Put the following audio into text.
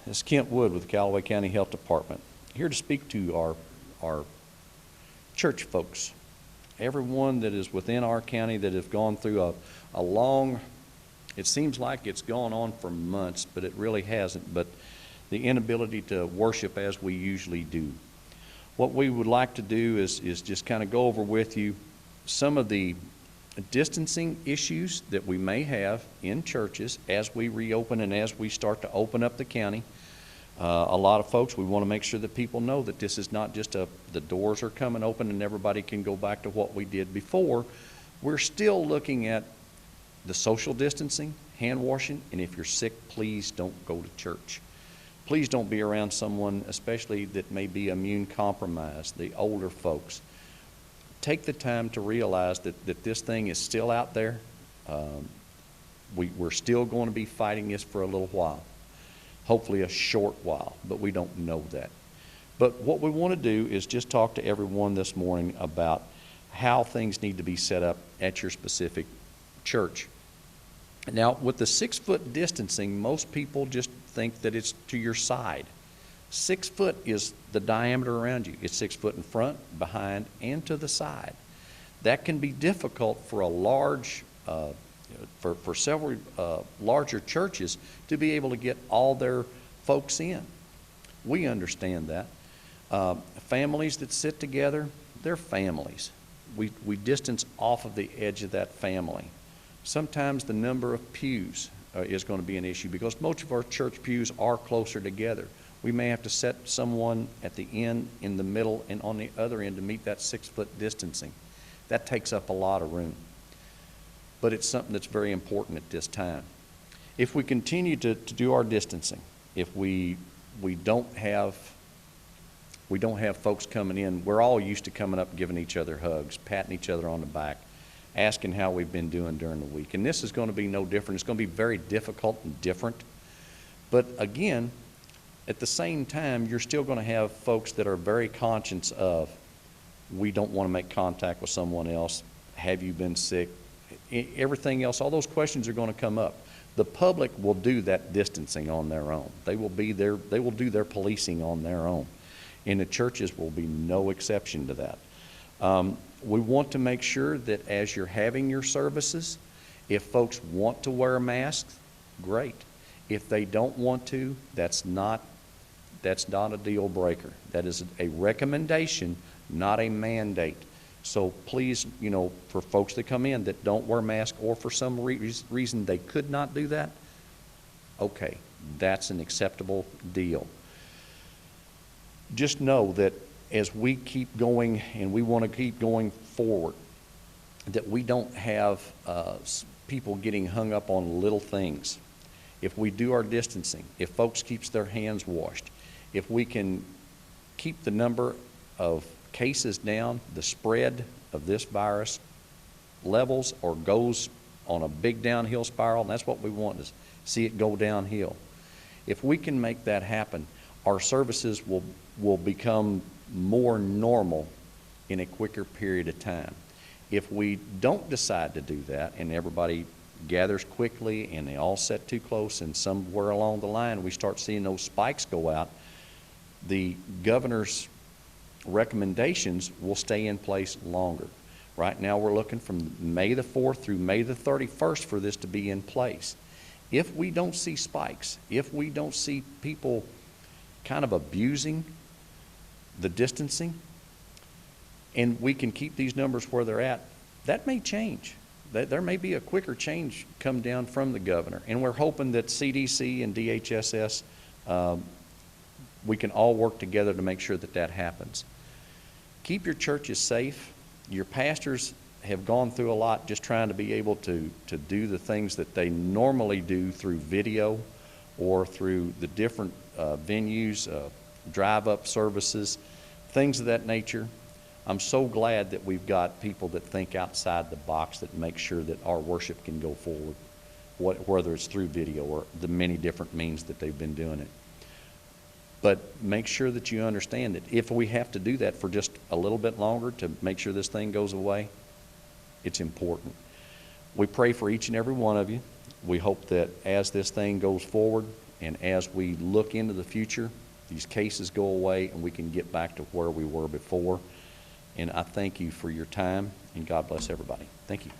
This is Kent Wood with the Callaway County Health Department, here to speak to our church folks, everyone that is within our county that have gone through a long, it seems like it's gone on for months, but it really hasn't, but the inability to worship as we usually do. What we would like to do is just kind of go over with you some of the distancing issues that we may have in churches as we reopen and as we start to open up the county. A lot of folks, we want to make sure that people know that this is not just the doors are coming open and everybody can go back to what we did before. We're still looking at the social distancing, hand washing, and if you're sick, please don't go to church. Please don't be around someone, especially that may be immune compromised, the older folks. Take the time to realize that this thing is still out there. We're still going to be fighting this for a little while, hopefully a short while, but we don't know that. But what we want to do is just talk to everyone this morning about how things need to be set up at your specific church. Now, with the 6-foot distancing, most people just think that it's to your side. 6 foot is the diameter around you. It's 6 foot in front, behind, and to the side. That can be difficult for a large, for several larger churches to be able to get all their folks in. We understand that. Families that sit together, they're families. We distance off of the edge of that family. Sometimes the number of pews is going to be an issue because most of our church pews are closer together. We may have to set someone at the end, in the middle, and on the other end to meet that 6-foot distancing. That takes up a lot of room. But it's something that's very important at this time. If we continue to do our distancing, if we don't have folks coming in, we're all used to coming up, giving each other hugs, patting each other on the back, asking how we've been doing during the week. And this is going to be no different. It's going to be very difficult and different. But again, at the same time, you're still going to have folks that are very conscious of, we don't want to make contact with someone else. Have you been sick? Everything else, all those questions are going to come up. The public will do that distancing on their own. They will do their policing on their own. And the churches will be no exception to that. We want to make sure that as you're having your services, if folks want to wear masks, great. If they don't want to, that's not a deal breaker. That is a recommendation, not a mandate. So please, for folks that come in that don't wear masks or for some reason they could not do that, okay, that's an acceptable deal. Just know that as we keep going and we want to keep going forward, that we don't have people getting hung up on little things. If we do our distancing, if folks keep their hands washed, if we can keep the number of cases down, the spread of this virus levels or goes on a big downhill spiral, and that's what we want, is see it go downhill. If we can make that happen, our services will become more normal in a quicker period of time. If we don't decide to do that and everybody gathers quickly and they all sit too close and somewhere along the line we start seeing those spikes go out, the governor's recommendations will stay in place longer. Right now we're looking from May the 4th through May the 31st for this to be in place. If we don't see spikes, if we don't see people kind of abusing the distancing, and we can keep these numbers where they're at, that may change. There may be a quicker change come down from the governor, and we're hoping that CDC and DHSS, we can all work together to make sure that that happens. Keep your churches safe. Your pastors have gone through a lot just trying to be able to do the things that they normally do through video or through the different venues, drive-up services, things of that nature. I'm so glad that we've got people that think outside the box that make sure that our worship can go forward, whether it's through video or the many different means that they've been doing it. But make sure that you understand that if we have to do that for just a little bit longer to make sure this thing goes away, it's important. We pray for each and every one of you. We hope that as this thing goes forward, And as we look into the future, these cases go away and we can get back to where we were before. And I thank you for your time, and God bless everybody. Thank you.